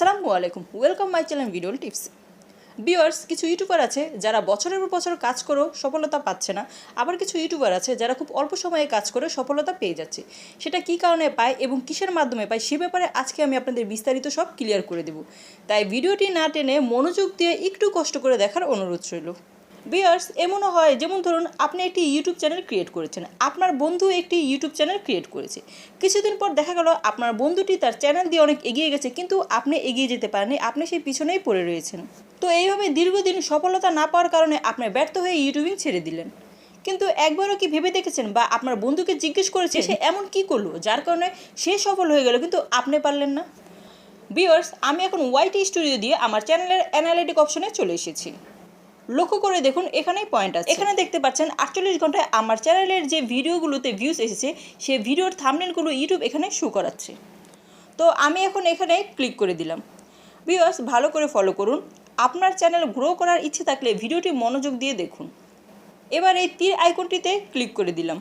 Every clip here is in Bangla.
আসসালামু আলাইকুম, welcome my channel video tips. Viewers, কিছু ইউটিউবার আছে যারা বছরের পর বছর কাজ করেও সফলতা পাচ্ছে না, আবার কিছু ইউটিউবার আছে যারা খুব অল্প সময়ে কাজ করে সফলতা পেয়ে যাচ্ছে। সেটা কী কারণে পায় এবং কিসের মাধ্যমে পায় সে ব্যাপারে আজকে আমি আপনাদের বিস্তারিত সব ক্লিয়ার করে দেব। তাই ভিডিওটি না টেনে মনোযোগ দিয়ে একটু কষ্ট করে দেখার অনুরোধ রইল। ভিউয়ার্স, এমনও হয় যেমন ধরুন আপনি একটি ইউটিউব চ্যানেল ক্রিয়েট করেছেন, আপনার বন্ধু একটি ইউটিউব চ্যানেল ক্রিয়েট করেছে। কিছুদিন পর দেখা গেল আপনার বন্ধুটি তার চ্যানেল দিয়ে অনেক এগিয়ে গেছে, কিন্তু আপনি এগিয়ে যেতে পারেননি, আপনি সেই পিছনেই পড়ে রয়েছেন। তো এইভাবে দীর্ঘদিন সফলতা না পাওয়ার কারণে আপনি ব্যর্থ হয়ে ইউটিউবিং ছেড়ে দিলেন। কিন্তু একবারও কি ভেবে দেখেছেন বা আপনার বন্ধুকে জিজ্ঞেস করেছে সে এমন কি করলো যার কারণে সে সফল হয়ে গেল কিন্তু আপনি পারলেন না? ভিউয়ার্স, আমি এখন ওয়াইটি স্টুডিও দিয়ে আমার চ্যানেলের অ্যানালিটিক অপশনে চলে এসেছি। লক্ষ্য করে দেখুন, এখানেই পয়েন্ট আছে। এখানে দেখতে পাচ্ছেন 48 ঘন্টায় আমার চ্যানেলের যে ভিডিওগুলোতে ভিউজ এসেছে সেই ভিডিওর থাম্বনেলগুলো ইউটিউব এখানে শো করাচ্ছে। তো আমি এখন এখানে ক্লিক করে দিলাম। ভিউয়ার্স, ভালো করে ফলো করুন। আপনার চ্যানেল গ্রো করার ইচ্ছে থাকলে ভিডিওটি মনোযোগ দিয়ে দেখুন। এবার এই তীর আইকনটিতে ক্লিক করে দিলাম।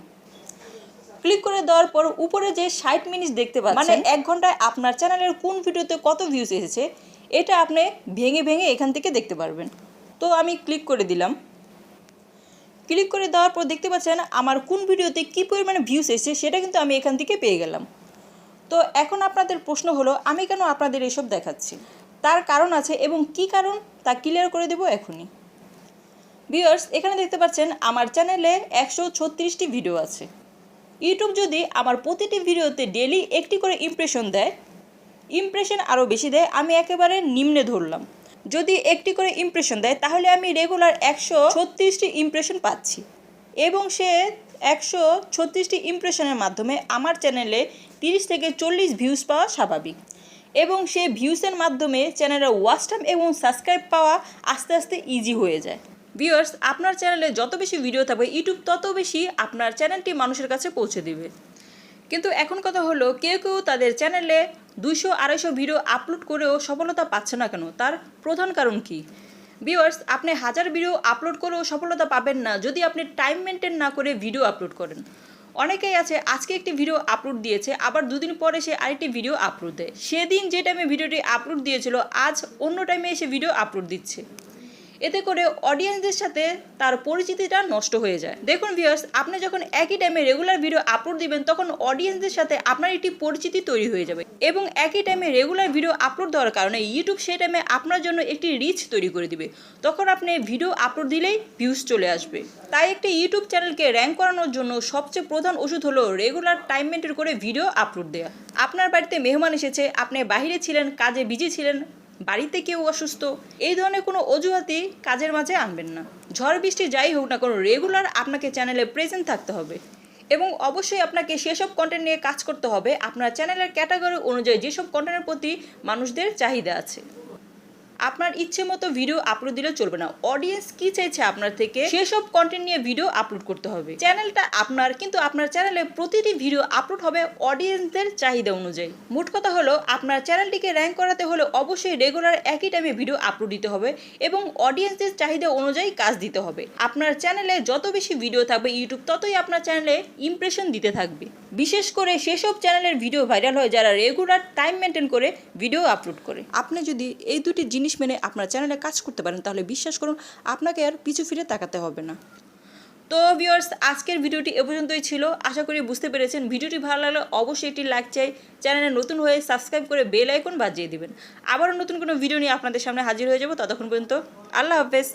ক্লিক করে দেওয়ার পর উপরে যে 60 মিনিট দেখতে পাচ্ছেন, মানে 1 ঘন্টায় আপনার চ্যানেলের কোন ভিডিওতে কত ভিউজ এসেছে এটা আপনি ভেঙে ভেঙে এখান থেকে দেখতে পারবেন। তো আমি ক্লিক করে দিলাম। ক্লিক করে দেওয়ার পর দেখতে পাচ্ছেন আমার কোন ভিডিওতে কী পরিমাণে ভিউজ এসেছে সেটা কিন্তু আমি এখান থেকে পেয়ে গেলাম। তো এখন আপনাদের প্রশ্ন হলো, আমি কেন আপনাদের এসব দেখাচ্ছি? তার কারণ আছে এবং কি কারণ তা ক্লিয়ার করে দেব এখনই। ভিউয়ার্স, এখানে দেখতে পাচ্ছেন আমার চ্যানেলে 136টি ভিডিও আছে। ইউটিউব যদি আমার প্রতিটি ভিডিওতে ডেলি একটি করে ইমপ্রেশন দেয়, ইমপ্রেশন আরও বেশি দেয়, আমি একেবারে নিম্নে ধরলাম, যদি একটি করে ইমপ্রেশন দেয় তাহলে আমি রেগুলার 136টি ইমপ্রেশন পাচ্ছি এবং সে 136টি ইমপ্রেশনের মাধ্যমে আমার চ্যানেলে 30 থেকে 40 ভিউজ পাওয়া স্বাভাবিক এবং সে ভিউসের মাধ্যমে চ্যানেলের ওয়াচ টাইম এবং সাবস্ক্রাইব পাওয়া আস্তে আস্তে ইজি হয়ে যায়। ভিউয়ার্স, আপনার চ্যানেলে যত বেশি ভিডিও থাকবে ইউটিউব তত বেশি আপনার চ্যানেলটি মানুষের কাছে পৌঁছে দেবে। কিন্তু এখন কথা হলো, কেউ কেউ তাদের চ্যানেলে 200-250 ভিডিও আপলোড করেও সফলতা পাচ্ছে না কেন? তার প্রধান কারণ কি? ভিউয়ার্স, আপনি 1000 ভিডিও আপলোড করেও সফলতা পাবেন না যদি আপনি টাইম মেনটেন না করে ভিডিও আপলোড করেন। অনেকেই আছে আজকে একটি ভিডিও আপলোড দিয়েছে, আবার দুদিন পরে সে আরেকটি ভিডিও আপলোড দেয়। সেদিন যে টাইমে ভিডিওটি আপলোড দিয়েছিল আজ অন্য টাইমে এসে ভিডিও আপলোড দিচ্ছে। এতে করে অডিয়েন্সদের সাথে তার পরিচিতিটা নষ্ট হয়ে যায়। দেখুন ভিউয়ার্স, আপনি যখন একই টাইমে রেগুলার ভিডিও আপলোড দিবেন তখন অডিয়েন্সদের সাথে আপনার একটি পরিচিতি তৈরি হয়ে যাবে এবং একই টাইমে রেগুলার ভিডিও আপলোড দেওয়ার কারণে ইউটিউব সেই টাইমে আপনার জন্য একটি রিচ তৈরি করে দিবে। তখন আপনি ভিডিও আপলোড দিলেই ভিউজ চলে আসবে। তাই একটি ইউটিউব চ্যানেলকে র্যাঙ্ক করানোর জন্য সবচেয়ে প্রধান ওষুধ হলো রেগুলার টাইম মেনটেন করে ভিডিও আপলোড দেওয়া। আপনার বাড়িতে মেহমান এসেছে, আপনি বাইরে ছিলেন, কাজে বিজি ছিলেন, বাড়িতে কেউ অসুস্থ, এই ধরনের কোনো অজুহাতই কাজের মাঝে আনবেন না। ঝড় বৃষ্টি যাই হোক না কোনো, রেগুলার আপনাকে চ্যানেলে প্রেজেন্ট থাকতে হবে এবং অবশ্যই আপনাকে সেসব কন্টেন্ট নিয়ে কাজ করতে হবে আপনার চ্যানেলের ক্যাটাগরি অনুযায়ী যেসব কন্টেন্টের প্রতি মানুষদের চাহিদা আছে। আপনার ইচ্ছে মতো ভিডিও আপলোড দিলে চলবে না। অডিয়েন্স কি চাইছে আপনার থেকে সেসব কন্টেন্ট নিয়ে ভিডিও আপলোড করতে হবে। চ্যানেলটা আপনার, কিন্তু আপনার চ্যানেলে প্রতিটি ভিডিও আপলোড হবে অডিয়েন্সদের চাহিদা অনুযায়ী। মোট কথা হলো, আপনার চ্যানেলটিকে র্যাঙ্ক করাতে হলে অবশ্যই রেগুলার একই টাইমে ভিডিও আপলোড দিতে হবে এবং অডিয়েন্সদের চাহিদা অনুযায়ী কাজ দিতে হবে। আপনার চ্যানেলে যত বেশি ভিডিও থাকবে ইউটিউব ততই আপনার চ্যানেলে ইমপ্রেশন দিতে থাকবে। বিশেষ করে সেসব চ্যানেলের ভিডিও ভাইরাল হয় যারা রেগুলার টাইম মেনটেন করে ভিডিও আপলোড করে। আপনি যদি এই দুটি জিনিস মেনে আপনার চ্যানেলে কাজ করতে পারেন তাহলে বিশ্বাস করুন আপনাকে আর পিছু ফিরে তাকাতে হবে না। তো ভিউয়ার্স, আজকের ভিডিওটি এ পর্যন্তই ছিল। আশা করি বুঝতে পেরেছেন। ভিডিওটি ভালো লাগলে অবশ্যই একটি লাইক চাই, চ্যানেলে নতুন হয়ে সাবস্ক্রাইব করে বেল আইকন বাজিয়ে দিবেন। আবারও নতুন কোনো ভিডিও নিয়ে আপনাদের সামনে হাজির হয়ে যাব। ততক্ষণ পর্যন্ত আল্লাহ হাফেজ।